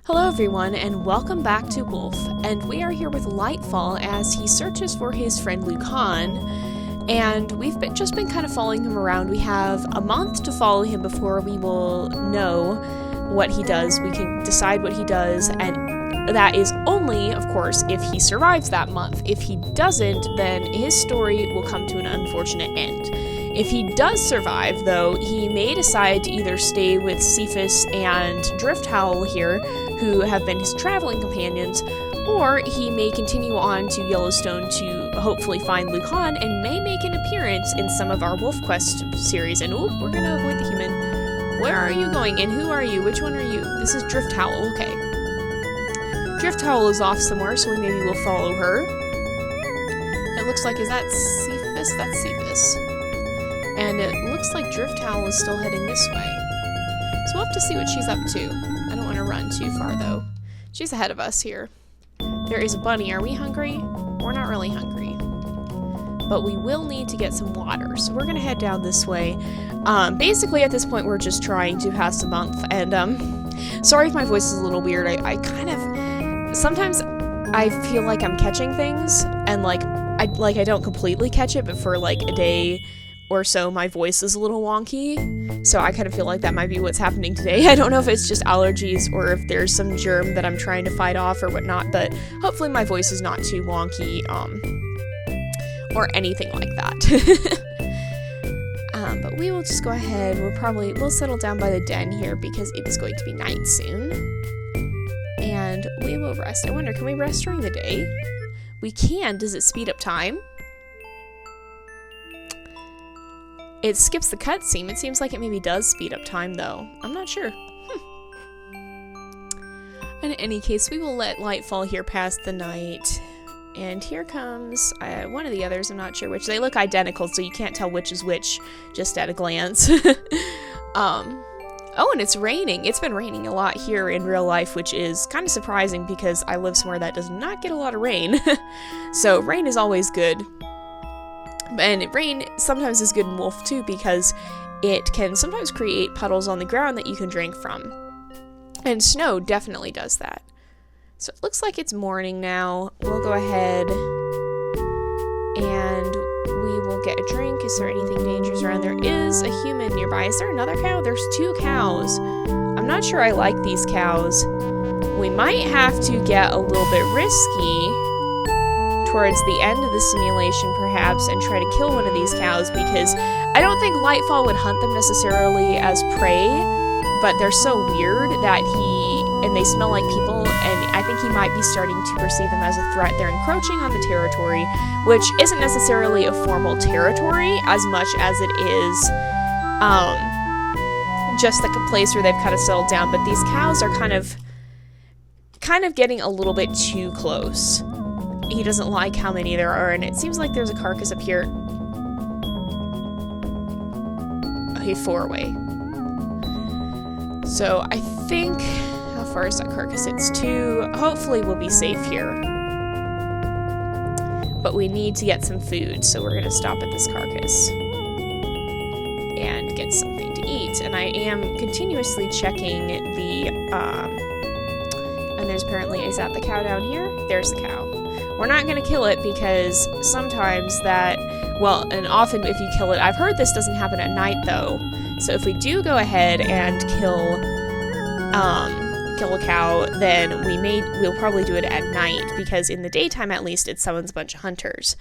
Hello everyone, and welcome back to Wolf, and we are here with Lightfall as he searches for his friend Lucan, and we've just been kind of following him around. We have a month to follow him before we will know what he does. We can decide what he does, and that is only, of course, if he survives that month. If he doesn't, then his story will come to an unfortunate end. If he does survive, though, he may decide to either stay with Cephus and Drifthowl here, who have been his traveling companions, or he may continue on to Yellowstone to hopefully find Lucan and may make an appearance in some of our Wolf Quest series. And we're gonna avoid the human. Where are you going and who are you? Which one are you? This is Drifthowl, okay. Drifthowl is off somewhere, so maybe we'll follow her. It looks like, is that Cephus? That's Cephus. And it looks like Drifthowl is still heading this way. So we'll have to see what she's up to. I don't want to run too far, though. She's ahead of us here. There is a bunny. Are we hungry? We're not really hungry. But we will need to get some water. So we're going to head down this way. Basically, at this point, we're just trying to pass the month. And, sorry if my voice is a little weird. I kind of... Sometimes I feel like I'm catching things. And, I don't completely catch it, but for, a day or so, my voice is a little wonky, so I kind of feel like that might be what's happening today. I don't know if it's just allergies or if there's some germ that I'm trying to fight off or whatnot, but hopefully my voice is not too wonky, or anything like that. But we will just go ahead, we'll settle down by the den here because it is going to be night soon, and we will rest. I wonder, can we rest during the day? We can. Does it speed up time? It skips the cutscene. It seems like it maybe does speed up time, though. I'm not sure. In any case, we will let Lightfall here pass the night. And here comes one of the others. I'm not sure which. They look identical, so you can't tell which is which just at a glance. Oh, and it's raining. It's been raining a lot here in real life, which is kind of surprising because I live somewhere that does not get a lot of rain. So rain is always good. And rain sometimes is good in Wolf too because it can sometimes create puddles on the ground that you can drink from. And snow definitely does that. So it looks like it's morning now. We'll go ahead and we will get a drink. Is there anything dangerous around? There is a human nearby. Is there another cow? There's 2 cows. I'm not sure I like these cows. We might have to get a little bit risky towards the end of the simulation, perhaps, and try to kill one of these cows, because I don't think Lightfall would hunt them necessarily as prey, but they're so weird that they smell like people, and I think he might be starting to perceive them as a threat. They're encroaching on the territory, which isn't necessarily a formal territory as much as it is just like a place where they've kind of settled down, but these cows are kind of getting a little bit too close. He doesn't like how many there are, and it seems like there's a carcass up here. Okay, 4-way. So I think, how far is that carcass? It's 2. Hopefully we'll be safe here. But we need to get some food, so we're gonna stop at this carcass and get something to eat. And I am continuously checking the, and there's apparently, is that the cow down here? There's the cow. We're not going to kill it because sometimes and often if you kill it, I've heard this doesn't happen at night though. So if we do go ahead and kill a cow, then we'll probably do it at night because in the daytime at least it summons a bunch of hunters.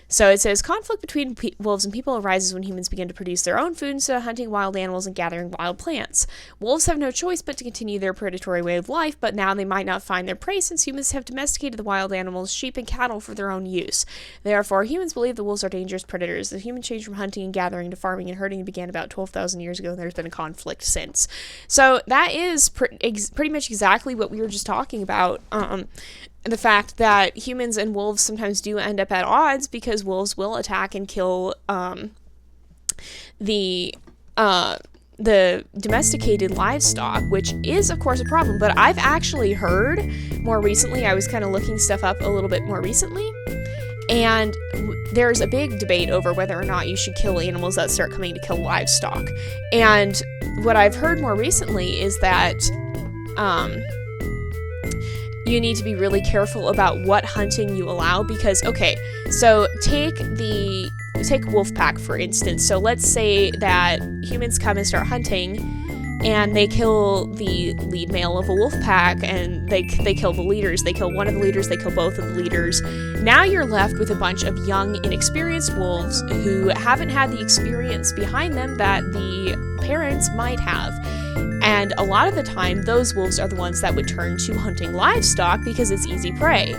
So it says, conflict between wolves and people arises when humans begin to produce their own food instead of hunting wild animals and gathering wild plants. Wolves have no choice but to continue their predatory way of life, but now they might not find their prey since humans have domesticated the wild animals, sheep and cattle, for their own use. Therefore, humans believe the wolves are dangerous predators. The human changed from hunting and gathering to farming and herding began about 12,000 years ago, and there's been a conflict since. So that is pretty much exactly what we were just talking about. The fact that humans and wolves sometimes do end up at odds because wolves will attack and kill the domesticated livestock, which is of course a problem. But I've actually heard more recently, I was kind of looking stuff up a little bit more recently, and there's a big debate over whether or not you should kill animals that start coming to kill livestock. And what I've heard more recently is that you need to be really careful about what hunting you allow, because, okay, so take wolf pack, for instance. So let's say that humans come and start hunting, and they kill the lead male of a wolf pack, and they kill the leaders. They kill one of the leaders, they kill both of the leaders. Now you're left with a bunch of young, inexperienced wolves who haven't had the experience behind them that the parents might have. And a lot of the time, those wolves are the ones that would turn to hunting livestock because it's easy prey.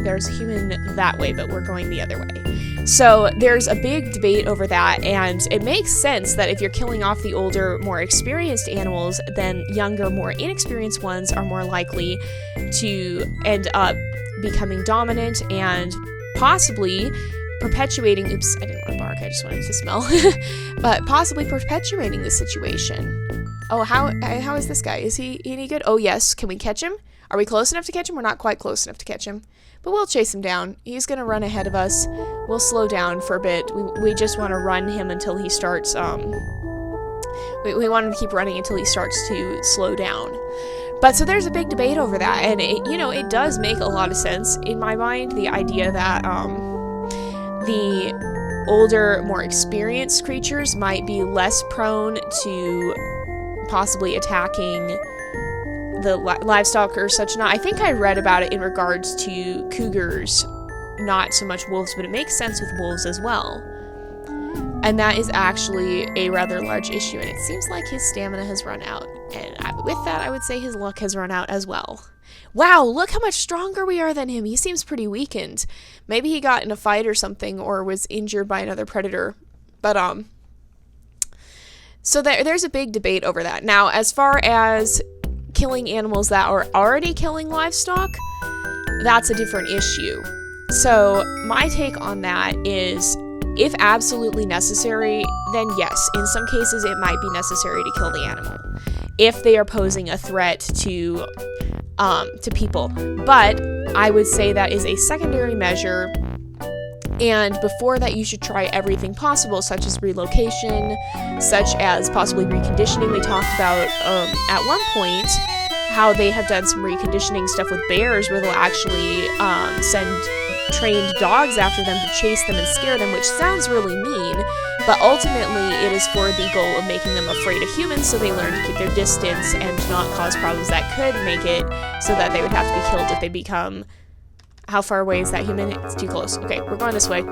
There's a human that way, but we're going the other way. So there's a big debate over that, and it makes sense that if you're killing off the older, more experienced animals, then younger, more inexperienced ones are more likely to end up becoming dominant and possibly perpetuating, oops, I didn't want to bark, I just wanted to smell, but possibly perpetuating the situation. Oh, how is this guy? Is he any good? Oh, yes. Can we catch him? Are we close enough to catch him? We're not quite close enough to catch him, but we'll chase him down. He's going to run ahead of us. We'll slow down for a bit. We just want to run him until he starts, we want him to keep running until he starts to slow down. But so there's a big debate over that, and it does make a lot of sense in my mind, the idea that, the older, more experienced creatures might be less prone to possibly attacking the livestock or such. Not, I think I read about it in regards to cougars, not so much wolves, but it makes sense with wolves as well. And that is actually a rather large issue, and it seems like his stamina has run out. And with that, I would say his luck has run out as well. Wow, look how much stronger we are than him. He seems pretty weakened. Maybe he got in a fight or something, or was injured by another predator. But, so there's a big debate over that. Now, as far as killing animals that are already killing livestock, that's a different issue. So my take on that is, if absolutely necessary, then yes, in some cases it might be necessary to kill the animal if they are posing a threat to people. But I would say that is a secondary measure, and before that you should try everything possible, such as relocation, such as possibly reconditioning. They talked about at one point how they have done some reconditioning stuff with bears, where they'll actually send trained dogs after them to chase them and scare them, which sounds really mean, but ultimately it is for the goal of making them afraid of humans, so they learn to keep their distance and not cause problems that could make it so that they would have to be killed if they become... How far away is that human? It's too close. Okay, we're going this way.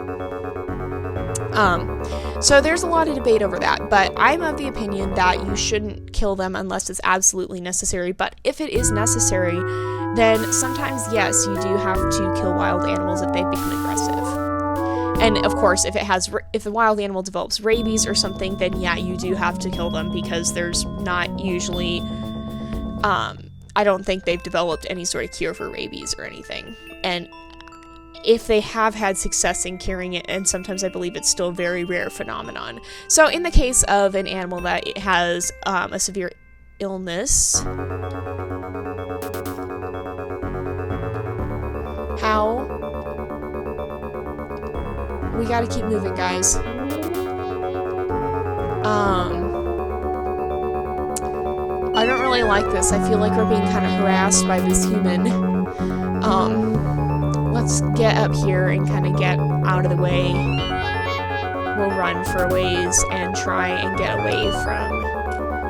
So there's a lot of debate over that, but I'm of the opinion that you shouldn't kill them unless it's absolutely necessary. But if it is necessary, then sometimes, yes, you do have to kill wild animals if they become aggressive. And of course, if the wild animal develops rabies or something, then yeah, you do have to kill them, because there's not usually, I don't think they've developed any sort of cure for rabies or anything. And if they have had success in curing it, and sometimes I believe it's still a very rare phenomenon. So in the case of an animal that has a severe illness, how? We gotta keep moving, guys. I don't really like this. I feel like we're being kind of harassed by this human. Let's get up here and kind of get out of the way. We'll run for a ways and try and get away from...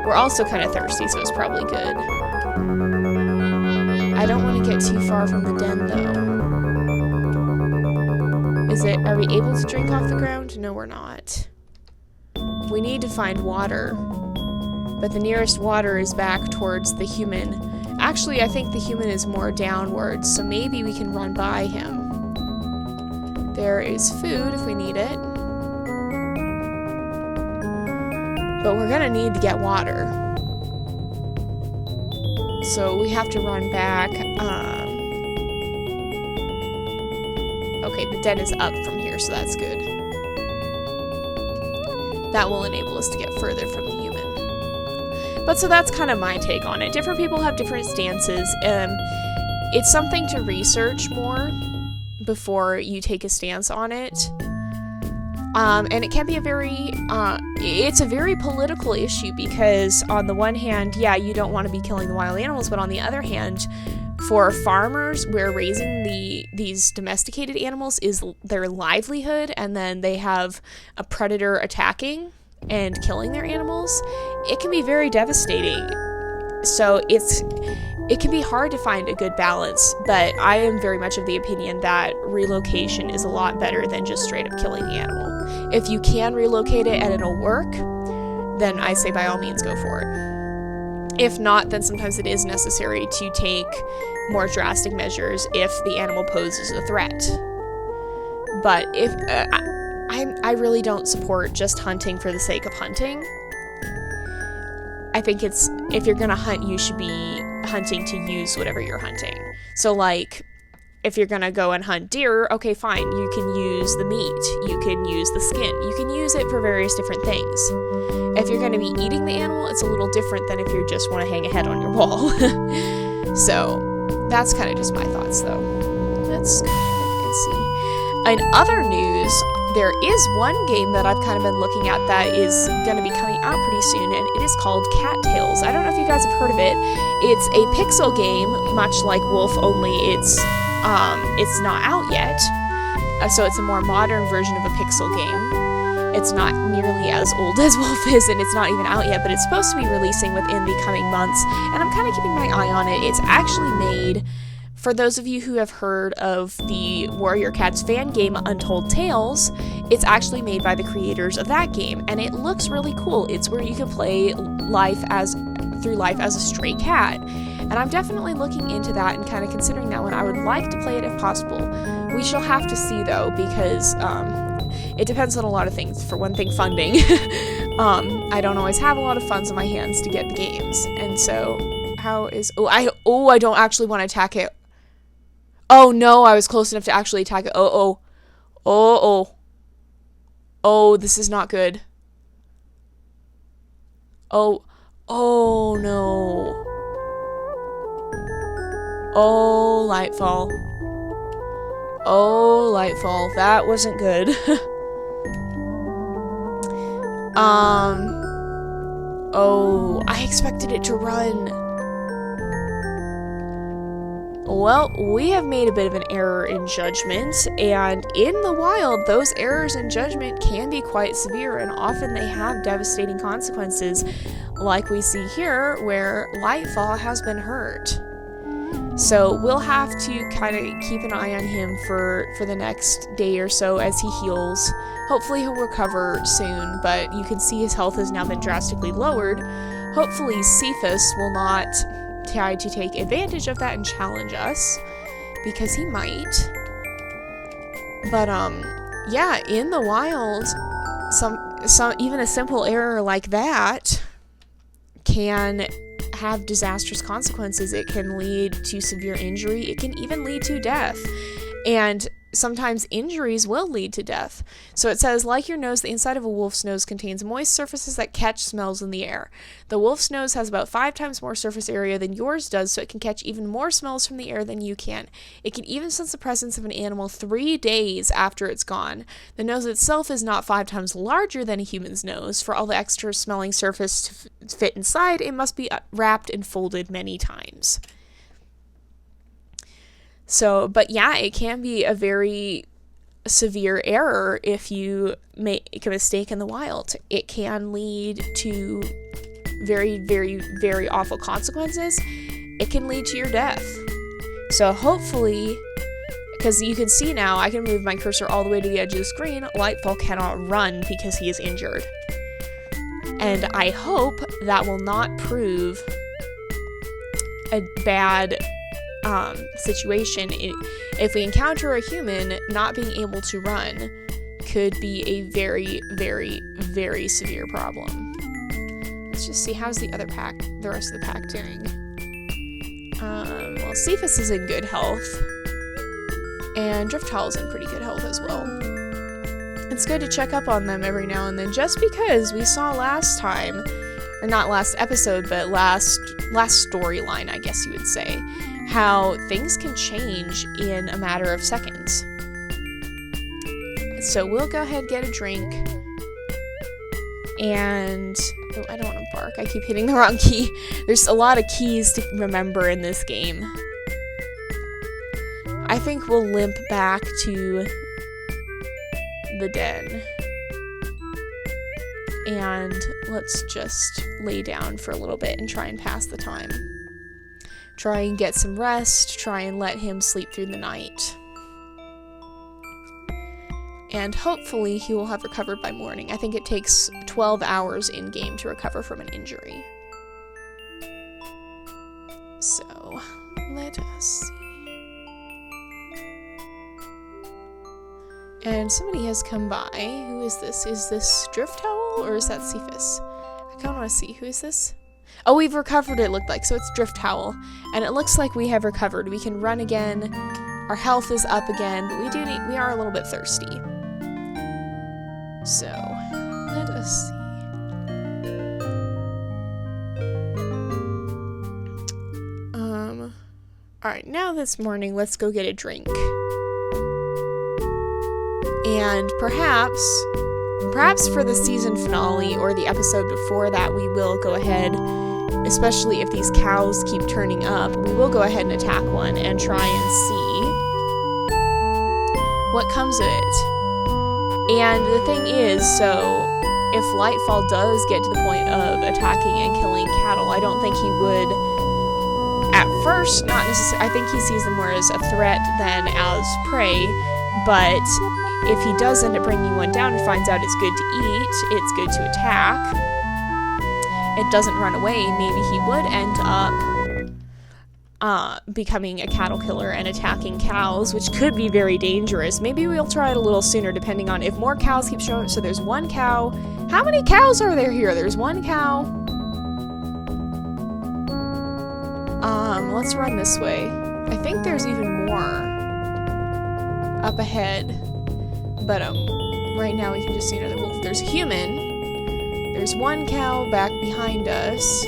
We're also kind of thirsty, so it's probably good. I don't want to get too far from the den, though. Are we able to drink off the ground? No, we're not. We need to find water. But the nearest water is back towards the human. Actually, I think the human is more downwards, so maybe we can run by him. There is food if we need it. But we're gonna need to get water. So we have to run back. Okay, the den is up from here, so that's good. That will enable us to get further from the human. But so that's kind of my take on it. Different people have different stances. It's something to research more before you take a stance on it. And it can be it's a very political issue, because on the one hand, yeah, you don't want to be killing the wild animals, but on the other hand, for farmers where raising these domesticated animals is their livelihood, and then they have a predator attacking and killing their animals, it can be very devastating. So it can be hard to find a good balance, but I am very much of the opinion that relocation is a lot better than just straight up killing the animal. If you can relocate it and it'll work, then I say by all means go for it. If not, then sometimes it is necessary to take more drastic measures if the animal poses a threat. But if I really don't support just hunting for the sake of hunting. I think if you're gonna hunt, you should be hunting to use whatever you're hunting. So like, if you're gonna go and hunt deer, okay, fine, you can use the meat, you can use the skin, you can use it for various different things. If you're gonna be eating the animal, it's a little different than if you just want to hang a head on your wall. So that's kind of just my thoughts, though. Let's go ahead and see. In other news, there is one game that I've kind of been looking at that is going to be coming out pretty soon, and it is called Cattails. I don't know if you guys have heard of it. It's a pixel game, much like Wolf, only it's not out yet. So it's a more modern version of a pixel game. It's not nearly as old as Wolf is, and it's not even out yet, but it's supposed to be releasing within the coming months, and I'm kind of keeping my eye on it. It's actually made, for those of you who have heard of the Warrior Cats fan game Untold Tales, it's actually made by the creators of that game, and it looks really cool. It's where you can play life as a stray cat, and I'm definitely looking into that and kind of considering that one. I would like to play it if possible. We shall have to see, though, because it depends on a lot of things. For one thing, funding. I don't always have a lot of funds in my hands to get the games, and so I don't actually want to attack it. Oh no, I was close enough to actually attack it. Oh, this is not good. Oh no. Oh, Lightfall. Oh, Lightfall. That wasn't good. Oh, I expected it to run. Well, we have made a bit of an error in judgment, and in the wild, those errors in judgment can be quite severe, and often they have devastating consequences, like we see here, where Lightfall has been hurt. So we'll have to kind of keep an eye on him for the next day or so as he heals. Hopefully he'll recover soon, but you can see his health has now been drastically lowered. Hopefully Cephus will not try to take advantage of that and challenge us, because he might. But yeah, in the wild, some even a simple error like that can have disastrous consequences. It can lead to severe injury. It can even lead to death. And sometimes injuries will lead to death. So it says, like your nose, the inside of a wolf's nose contains moist surfaces that catch smells in the air. The wolf's nose has about 5 times more surface area than yours does, so it can catch even more smells from the air than you can. It can even sense the presence of an animal 3 days after it's gone. The nose itself is not 5 times larger than a human's nose. For all the extra smelling surface to fit inside, it must be wrapped and folded many times. So, but yeah, it can be a very severe error if you make a mistake in the wild. It can lead to very, very, very awful consequences. It can lead to your death. So hopefully, because you can see now, I can move my cursor all the way to the edge of the screen, Lightfall cannot run because he is injured. And I hope that will not prove a bad situation. If we encounter a human, not being able to run could be a very, very, very severe problem. Let's just see, how's the rest of the pack doing? Well, Cephus is in good health, and Drifthowl is in pretty good health as well. It's good to check up on them every now and then, just because we saw last time, or not last episode, but last storyline, I guess you would say, how things can change in a matter of seconds. So we'll go ahead and get a drink. And oh, I don't want to bark. I keep hitting the wrong key. There's a lot of keys to remember in this game. I think we'll limp back to the den. And let's just lay down for a little bit and try and pass the time. Try and get some rest, try and let him sleep through the night. And hopefully he will have recovered by morning. I think it takes 12 hours in-game to recover from an injury. So, let us see. And somebody has come by. Who is this? Is this Drifthowl or is that Cephus? I kind of want to see. Who is this? Oh, we've recovered, it looked like. So it's Drifthowl. And it looks like we have recovered. We can run again. Our health is up again. But we are a little bit thirsty. So, let us see. Alright, now this morning, let's go get a drink. And perhaps for the season finale or the episode before that, we will go ahead, especially if these cows keep turning up, we will go ahead and attack one and try and see what comes of it. And the thing is, so if Lightfall does get to the point of attacking and killing cattle, I don't think he would, at first, not necessarily, I think he sees them more as a threat than as prey, but if he does end up bringing one down and finds out it's good to eat, it's good to attack, it doesn't run away, maybe he would end up becoming a cattle killer and attacking cows, which could be very dangerous. Maybe we'll try it a little sooner depending on if more cows keep showing up. So there's one cow. How many cows are there here? There's one cow. Let's run this way. I think there's even more up ahead. But right now we can just see another wolf. There's a human. There's one cow back behind us.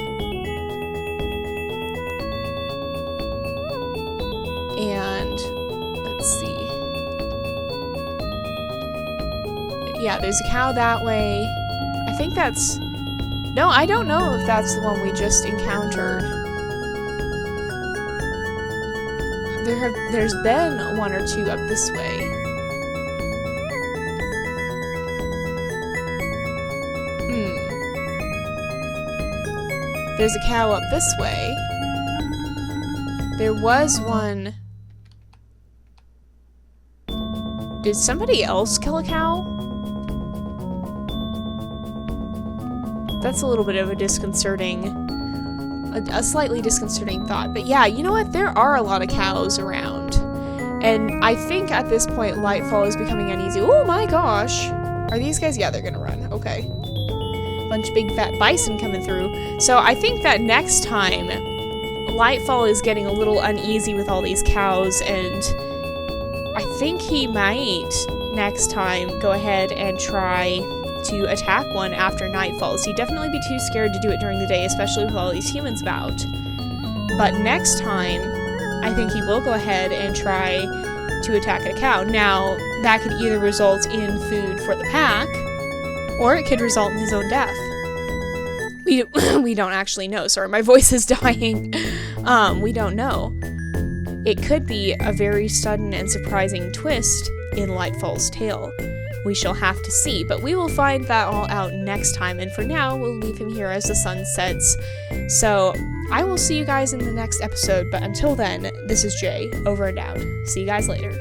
And let's see. Yeah, there's a cow that way. I think that's... No, I don't know if that's the one we just encountered. There's been one or two up this way. There's a cow up this way. There was one... Did somebody else kill a cow? That's a little bit of a disconcerting... A slightly disconcerting thought. But yeah, you know what? There are a lot of cows around. And I think at this point, Lightfall is becoming uneasy. Oh my gosh! Are these guys? Yeah, they're gonna run. Okay. Bunch of big fat bison coming through. So I think that next time, Lightfall is getting a little uneasy with all these cows, and I think he might next time go ahead and try to attack one after night falls. He'd definitely be too scared to do it during the day, especially with all these humans about. But next time, I think he will go ahead and try to attack a cow. Now, that could either result in food for the pack, or it could result in his own death. We don't actually know. Sorry, my voice is dying. We don't know. It could be a very sudden and surprising twist in Lightfall's tale. We shall have to see, but we will find that all out next time, and for now, we'll leave him here as the sun sets. So, I will see you guys in the next episode, but until then, this is Jay, over and out. See you guys later.